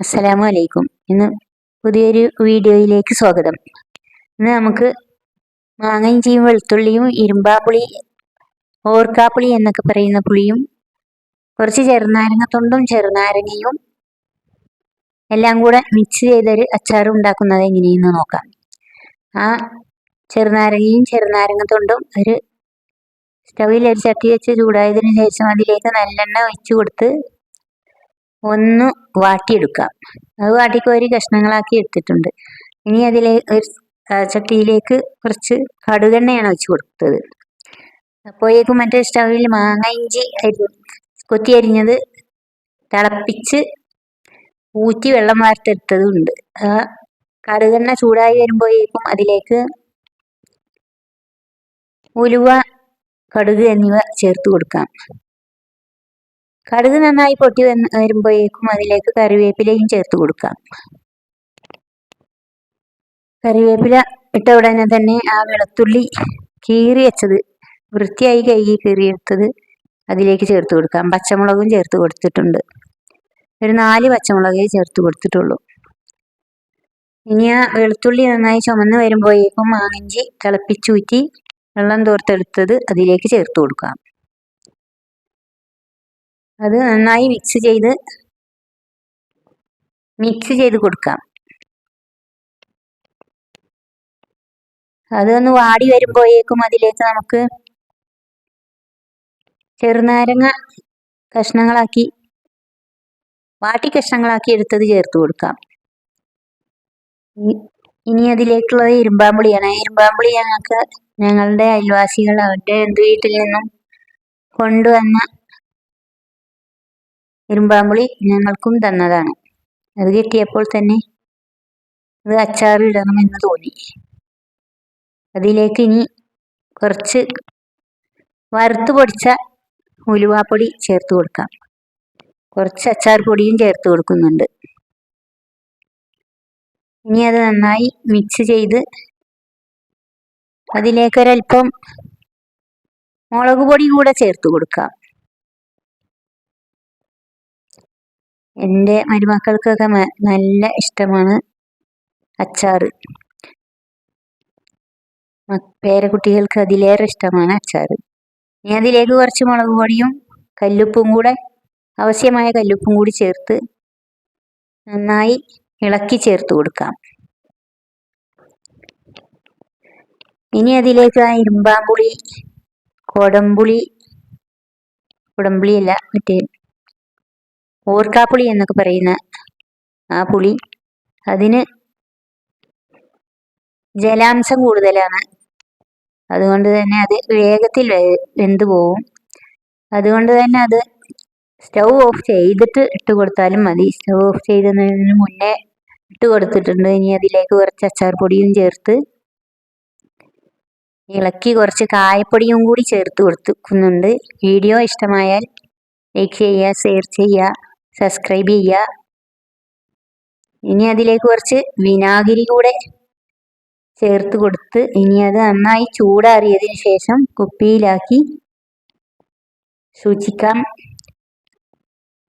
അസ്സലാമു അലൈക്കും. ഇന്ന് പുതിയൊരു വീഡിയോയിലേക്ക് സ്വാഗതം. ഇന്ന് നമുക്ക് മാങ്ങ ഇഞ്ചിയും വെളുത്തുള്ളിയും ഇരുമ്പാപ്പുളി, ഓർക്കാപ്പുളി എന്നൊക്കെ പറയുന്ന പുളിയും കുറച്ച് ചെറുനാരങ്ങത്തൊണ്ടും ചെറുനാരങ്ങയും എല്ലാം കൂടെ മിക്സ് ചെയ്തൊരു അച്ചാർ ഉണ്ടാക്കുന്നത് എങ്ങനെയെന്ന് നോക്കാം. ആ ചെറുനാരങ്ങയും ചെറുനാരങ്ങത്തൊണ്ടും ഒരു സ്റ്റൗവിൽ ഒരു ചട്ടി വെച്ച് ചൂടായതിനു ശേഷം അതിലേക്ക് നല്ലെണ്ണ ഒഴിച്ചു കൊടുത്ത് ഒന്ന് വാട്ടിയെടുക്കാം. അത് വാട്ടിക്കോരി കഷ്ണങ്ങളാക്കി എടുത്തിട്ടുണ്ട്. ഇനി ഒരു ചട്ടിയിലേക്ക് കുറച്ച് കടുകെണ്ണയാണ് ഒഴിച്ചു കൊടുത്തത്. അപ്പോഴേക്കും മറ്റേ സ്റ്റൗവിൽ മാങ്ങ ഇഞ്ചി കൊത്തി അരിഞ്ഞത് തിളപ്പിച്ച് ഊറ്റി വെള്ളം വാർത്തെടുത്തതുണ്ട്. ആ കടുകെണ്ണ ചൂടായി വരുമ്പോഴേക്കും അതിലേക്ക് ഉലുവ, കടുക് എന്നിവ ചേർത്ത് കൊടുക്കാം. കടുക് നന്നായി പൊട്ടി വരുമ്പോഴേക്കും അതിലേക്ക് കറിവേപ്പിലയും ചേർത്ത് കൊടുക്കാം. കറിവേപ്പില ഇട്ട ഉടനെ തന്നെ ആ വെളുത്തുള്ളി കീറി വെച്ചത്, വൃത്തിയായി കഴുകി കീറിയെടുത്തത് അതിലേക്ക് ചേർത്ത് കൊടുക്കാം. പച്ചമുളകും ചേർത്ത് കൊടുത്തിട്ടുണ്ട്. ഒരു 4 പച്ചമുളകേ ചേർത്ത് കൊടുത്തിട്ടുള്ളൂ. ഇനി ആ വെളുത്തുള്ളി നന്നായി ചുമന്ന് വരുമ്പോഴേക്കും മാങ്ങിഞ്ചി തിളപ്പിച്ചൂറ്റി വെള്ളം തോർത്തെടുത്തത് അതിലേക്ക് ചേർത്ത് കൊടുക്കാം. അത് നന്നായി മിക്സ് ചെയ്ത് കൊടുക്കാം. അതൊന്ന് വാടി വരുമ്പോഴേക്കും അതിലേക്ക് നമുക്ക് ചെറുനാരങ്ങ കഷ്ണങ്ങളാക്കി എടുത്തത് ചേർത്ത് കൊടുക്കാം. ഇനി അതിലേക്കുള്ളത് ഇരുമ്പാമ്പുളിയാണ്. ഇരുമ്പാമ്പുളി ഞങ്ങളുടെ അയൽവാസികൾ അവരുടെ വീട്ടിൽ നിന്നും കൊണ്ടുവന്ന ഇരുമ്പാമ്പുളി ഞങ്ങൾക്കും തന്നതാണ്. അത് കിട്ടിയപ്പോൾ തന്നെ അത് അച്ചാറിടണമെന്ന് തോന്നി. അതിലേക്ക് ഇനി കുറച്ച് വറുത്ത് പൊടിച്ച ഉലുവാപ്പൊടി ചേർത്ത് കൊടുക്കാം. കുറച്ച് അച്ചാർ പൊടിയും ചേർത്ത് കൊടുക്കുന്നുണ്ട്. ഇനി അത് നന്നായി മിക്സ് ചെയ്ത് അതിലേക്കൊരൽപ്പം മുളക് പൊടി കൂടെ ചേർത്ത് കൊടുക്കാം. എൻ്റെ മരുമക്കൾക്കൊക്കെ നല്ല ഇഷ്ടമാണ് അച്ചാർ. പേരക്കുട്ടികൾക്ക് അതിലേറെ ഇഷ്ടമാണ് അച്ചാർ. ഇനി അതിലേക്ക് കുറച്ച് മുളക് പൊടിയും ആവശ്യമായ കല്ലുപ്പും കൂടി ചേർത്ത് നന്നായി ഇളക്കി ചേർത്ത് കൊടുക്കാം. ഇനി അതിലേക്ക് ആ ഇരുമ്പാമ്പുളി, കുടംപുളിയല്ല, മറ്റേ ഓർക്കാപ്പുളി എന്നൊക്കെ പറയുന്ന ആ പുളി, അതിന് ജലാംശം കൂടുതലാണ്. അതുകൊണ്ട് തന്നെ അത് വേഗത്തിൽ വെന്ത് പോവും. അതുകൊണ്ട് തന്നെ അത് സ്റ്റൗ ഓഫ് ചെയ്തിട്ട് ഇട്ട് കൊടുത്താലും മതി. സ്റ്റൗ ഓഫ് ചെയ്യുന്നതിന് മുന്നേ ഇട്ട് കൊടുത്തിട്ടുണ്ട്. ഇനി അതിലേക്ക് കുറച്ച് അച്ചാർ പൊടിയും ചേർത്ത് ഇളക്കി കുറച്ച് കായപ്പൊടിയും കൂടി ചേർത്ത് കൊടുക്കുന്നുണ്ട്. വീഡിയോ ഇഷ്ടമായാൽ ലൈക്ക് ചെയ്യുക, ഷെയർ ചെയ്യുക, സബ്സ്ക്രൈബ് ചെയ്യുക. ഇനി അതിലേക്ക് കുറച്ച് വിനാഗിരി കൂടെ ചേർത്ത് കൊടുത്ത് ഇനി അത് നന്നായി ചൂടാറിയതിന് ശേഷം കുപ്പിയിലാക്കി സൂക്ഷിക്കാം.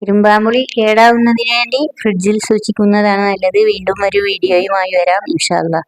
ഇരുമ്പാമ്പുളി കേടാവുന്നതിന് വേണ്ടി ഫ്രിഡ്ജിൽ സൂക്ഷിക്കുന്നതാണ് നല്ലത്. വീണ്ടും ഒരു വീഡിയോയുമായി വരാം ഇൻഷാ അല്ലാഹ്.